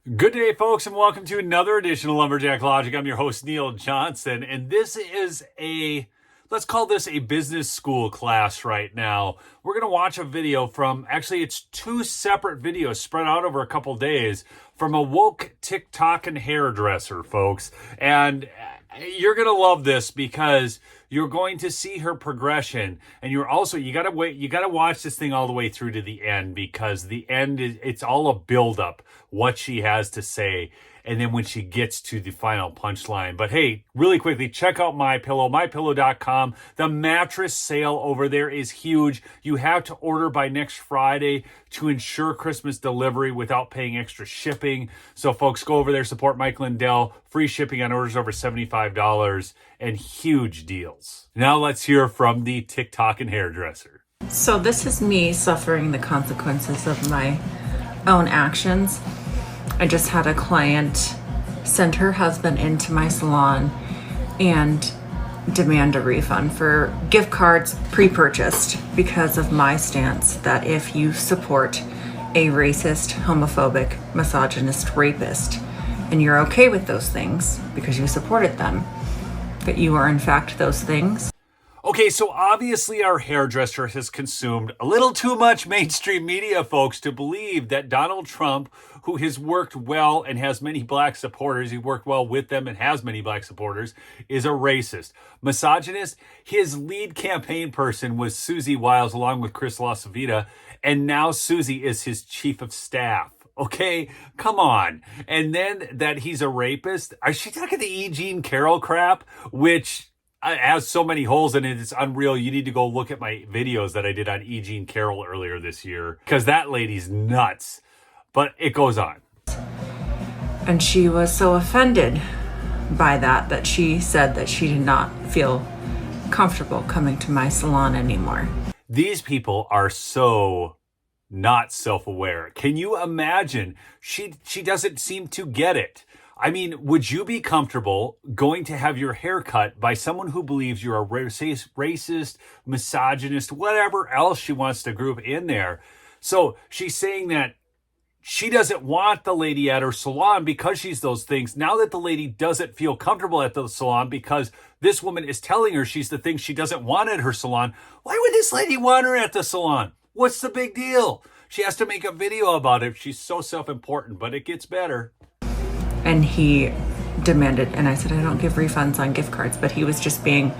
Good day, folks, and welcome to another edition of Lumberjack Logic. I'm your host, Neil Johnson, and this is let's call this a business school class right now. We're going to watch a video from, actually, it's two separate videos spread out over a couple days from a woke TikTok and hairdresser, folks. And you're going to love this because you're going to see her progression, and you got to watch this thing all the way through to the end, because the end it's all a build up, what she has to say, and then when she gets to the final punchline. But hey, really quickly, check out MyPillow, mypillow.com. The mattress sale over there is huge. You have to order by next Friday to ensure Christmas delivery without paying extra shipping. So folks, go over there, support Mike Lindell. Free shipping on orders over $75 and huge deals. Now let's hear from the TikTok and hairdresser. So this is me suffering the consequences of my own actions. I just had a client send her husband into my salon and demand a refund for gift cards pre-purchased because of my stance that if you support a racist, homophobic, misogynist rapist, and you're okay with those things because you supported them, that you are in fact those things. Okay, so obviously our hairdresser has consumed a little too much mainstream media, folks, to believe that Donald Trump, who has worked well and has many black supporters, he worked well with them and has many black supporters, is a racist. Misogynist, his lead campaign person was Susie Wiles along with Chris LaCivita, and now Susie is his chief of staff. Okay, come on. And then that he's a rapist. Are she talking the E. Jean Carroll crap, which has so many holes in it, it's unreal. You need to go look at my videos that I did on E. Jean Carroll earlier this year, because that lady's nuts. But it goes on. And she was so offended by that she said that she did not feel comfortable coming to my salon anymore. These people are so not self-aware. Can you imagine? She doesn't seem to get it. I mean, would you be comfortable going to have your hair cut by someone who believes you're a racist, misogynist, whatever else she wants to group in there? So she's saying that she doesn't want the lady at her salon because she's those things. Now that the lady doesn't feel comfortable at the salon because this woman is telling her she's the thing she doesn't want at her salon, why would this lady want her at the salon? What's the big deal? She has to make a video about it. She's so self-important, but it gets better. And he demanded, and I said, I don't give refunds on gift cards, but he was just being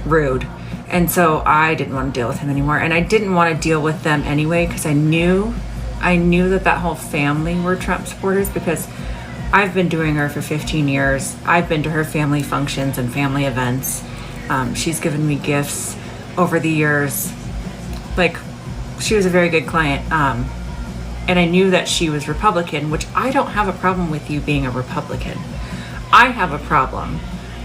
rude. And so I didn't want to deal with him anymore. And I didn't want to deal with them anyway, because I knew that whole family were Trump supporters, because I've been doing her for 15 years. I've been to her family functions and family events. She's given me gifts over the years. Like, she was a very good client. And I knew that she was Republican, which I don't have a problem with you being a Republican. I have a problem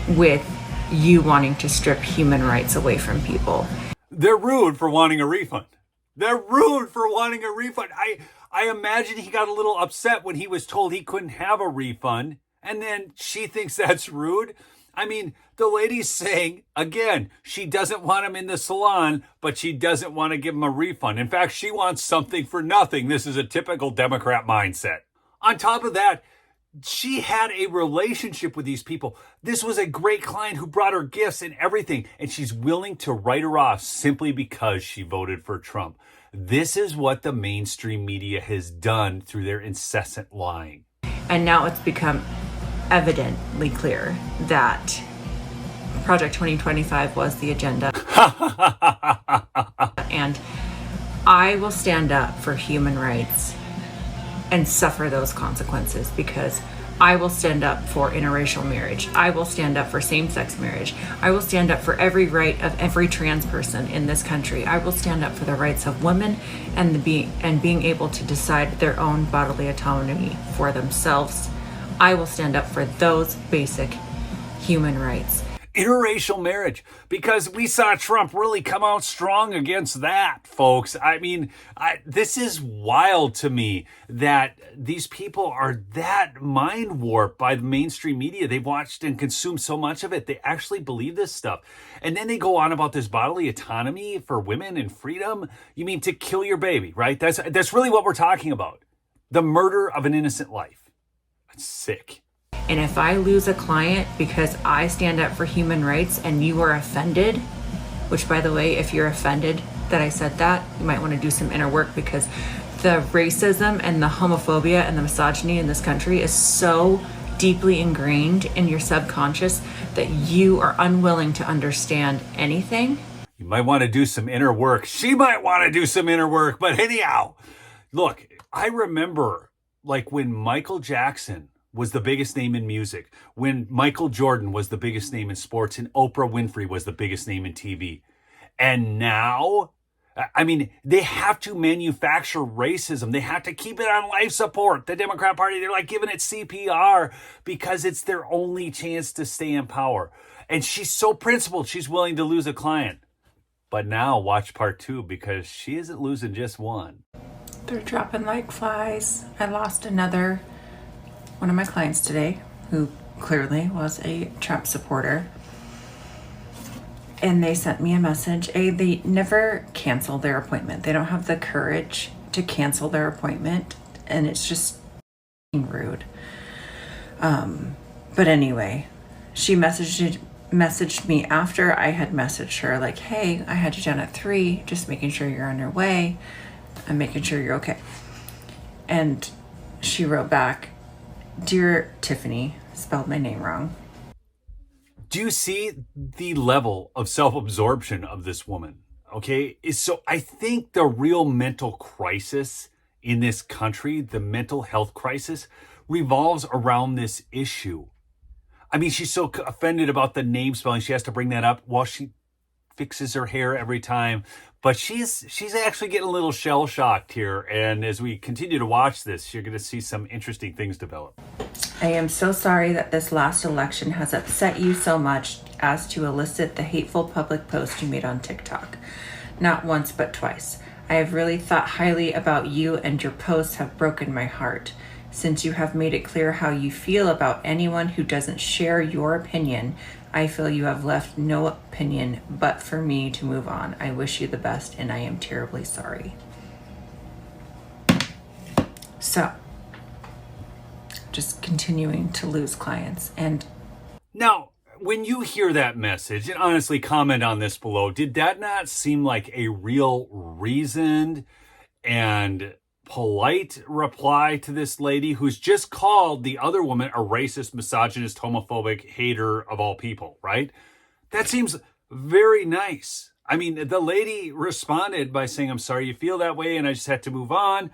with you wanting to strip human rights away from people. They're rude for wanting a refund. They're rude for wanting a refund. I imagine he got a little upset when he was told he couldn't have a refund, and then she thinks that's rude. I mean, the lady's saying, again, she doesn't want him in the salon, but she doesn't want to give him a refund. In fact, she wants something for nothing. This is a typical Democrat mindset. On top of that, she had a relationship with these people. This was a great client who brought her gifts and everything, and she's willing to write her off simply because she voted for Trump. This is what the mainstream media has done through their incessant lying. And now it's become evidently clear that Project 2025 was the agenda. And I will stand up for human rights and suffer those consequences, because I will stand up for interracial marriage. I will stand up for same-sex marriage. I will stand up for every right of every trans person in this country. I will stand up for the rights of women and being able to decide their own bodily autonomy for themselves. I will stand up for those basic human rights. Interracial marriage, because we saw Trump really come out strong against that, folks. I mean, this is wild to me that these people are that mind warped by the mainstream media. They've watched and consumed so much of it. They actually believe this stuff. And then they go on about this bodily autonomy for women and freedom. You mean to kill your baby, right? That's really what we're talking about. The murder of an innocent life. That's sick. And if I lose a client because I stand up for human rights and you are offended, which, by the way, if you're offended that I said that, you might want to do some inner work, because the racism and the homophobia and the misogyny in this country is so deeply ingrained in your subconscious that you are unwilling to understand anything. You might want to do some inner work. She might want to do some inner work. But anyhow, look, I remember like when Michael Jackson was the biggest name in music, when Michael Jordan was the biggest name in sports, and Oprah Winfrey was the biggest name in TV. And now, I mean, they have to manufacture racism. They have to keep it on life support. The Democrat Party, they're like giving it CPR because it's their only chance to stay in power. And she's so principled, she's willing to lose a client. But now watch part 2, because she isn't losing just one. They're dropping like flies. I lost another one of my clients today who clearly was a Trump supporter. And they sent me a message. They never cancel their appointment. They don't have the courage to cancel their appointment. And it's just rude. But anyway, she messaged me after I had messaged her, like, hey, I had you down at 3, just making sure you're on your way. I'm making sure you're okay. And she wrote back, dear Tiffany, spelled my name wrong. Do you see the level of self-absorption of this woman? Okay, so I think the real mental crisis in this country, the mental health crisis, revolves around this issue. I mean, she's so offended about the name spelling, she has to bring that up while she fixes her hair every time. But she's actually getting a little shell-shocked here. And as we continue to watch this, you're going to see some interesting things develop. I am so sorry that this last election has upset you so much as to elicit the hateful public post you made on TikTok. Not once, but twice. I have really thought highly about you, and your posts have broken my heart. Since you have made it clear how you feel about anyone who doesn't share your opinion, I feel you have left no opinion but for me to move on. I wish you the best, and I am terribly sorry. So, just continuing to lose clients. And now, when you hear that message, and honestly comment on this below, did that not seem like a real reasoned and polite reply to this lady who's just called the other woman a racist, misogynist, homophobic hater of all people, right? That seems very nice. I mean, the lady responded by saying, I'm sorry you feel that way, and I just had to move on.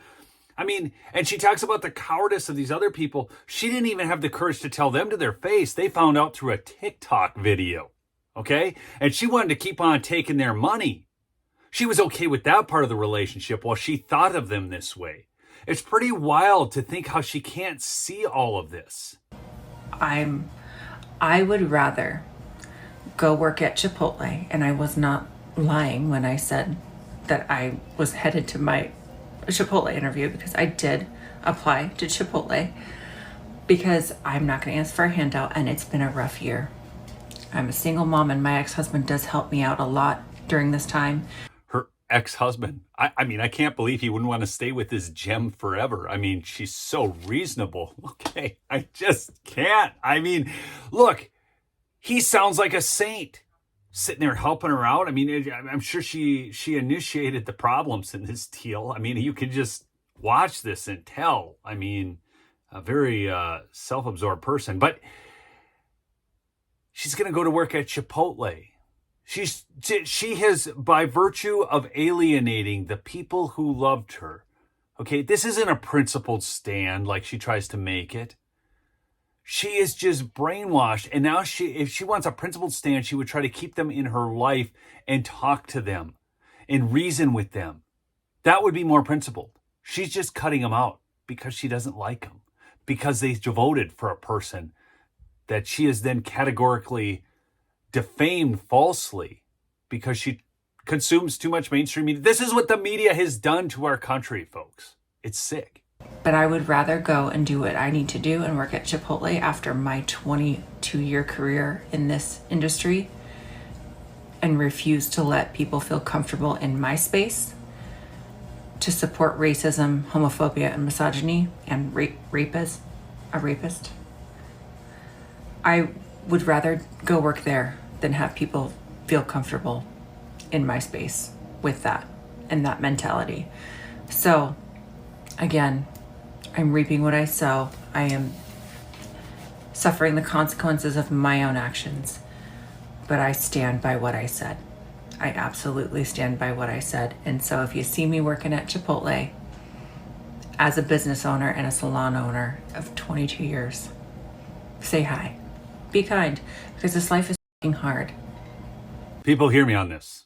I mean, and she talks about the cowardice of these other people. She didn't even have the courage to tell them to their face. They found out through a TikTok video, okay? And she wanted to keep on taking their money. She was okay with that part of the relationship while she thought of them this way. It's pretty wild to think how she can't see all of this. I would rather go work at Chipotle, and I was not lying when I said that I was headed to my Chipotle interview, because I did apply to Chipotle, because I'm not going to ask for a handout, and it's been a rough year. I'm a single mom, and my ex-husband does help me out a lot during this time. Her ex-husband, I mean, I can't believe he wouldn't want to stay with this gem forever. I mean, she's so reasonable. Okay, I just can't. I mean, look, he sounds like a saint, sitting there helping her out. I mean, I'm sure she initiated the problems in this deal. I mean, you can just watch this and tell. I mean, a very self-absorbed person. But she's going to go to work at Chipotle. She has, by virtue of alienating the people who loved her. Okay, this isn't a principled stand like she tries to make it. She is just brainwashed. And now if she wants a principled stand, she would try to keep them in her life and talk to them and reason with them. That would be more principled. She's just cutting them out because she doesn't like them, because they voted for a person that she has then categorically defamed falsely because she consumes too much mainstream media. This is what the media has done to our country, folks. It's sick. But I would rather go and do what I need to do and work at Chipotle after my 22-year career in this industry, and refuse to let people feel comfortable in my space to support racism, homophobia, and misogyny, and a rapist, I would rather go work there than have people feel comfortable in my space with that and that mentality. So again, I'm reaping what I sow. I am suffering the consequences of my own actions, but I stand by what I said. I absolutely stand by what I said. And so if you see me working at Chipotle as a business owner and a salon owner of 22 years, say hi. Be kind, because this life is fucking hard. People hear me on this.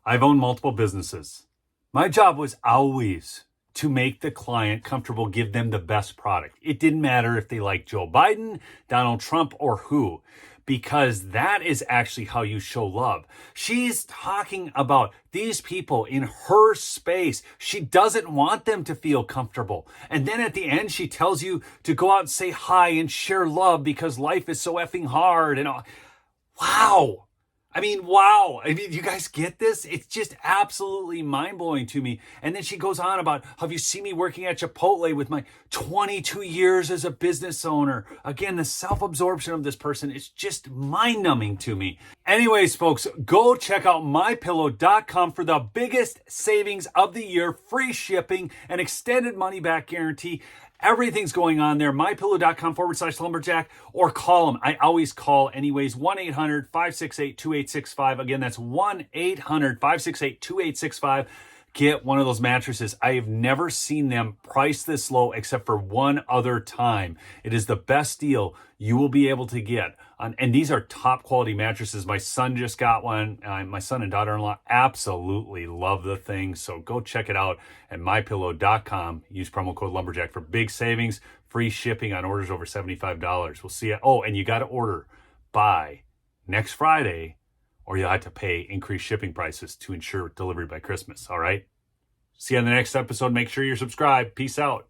I've owned multiple businesses. My job was always to make the client comfortable, give them the best product. It didn't matter if they liked Joe Biden, Donald Trump, or who, because that is actually how you show love. She's talking about these people in her space. She doesn't want them to feel comfortable. And then at the end, she tells you to go out and say hi and share love because life is so effing hard. And wow. Wow. You guys get this? It's just absolutely mind-blowing to me. And then she goes on about, have you seen me working at Chipotle with my 22 years as a business owner? Again, the self-absorption of this person is just mind-numbing to me. Anyways, folks, go check out mypillow.com for the biggest savings of the year, free shipping, and extended money-back guarantee. Everything's going on there. mypillow.com/lumberjack, or call them. I always call anyways. 1-800-568-2865. Again, that's 1-800-568-2865. Get one of those mattresses. I have never seen them priced this low except for one other time. It is the best deal you will be able to get. And these are top quality mattresses. My son just got one. My son and daughter-in-law absolutely love the thing. So go check it out at mypillow.com. Use promo code Lumberjack for big savings, free shipping on orders over $75. We'll see you. Oh, and you got to order by next Friday, or you'll have to pay increased shipping prices to ensure delivery by Christmas. All right? See you on the next episode. Make sure you're subscribed. Peace out.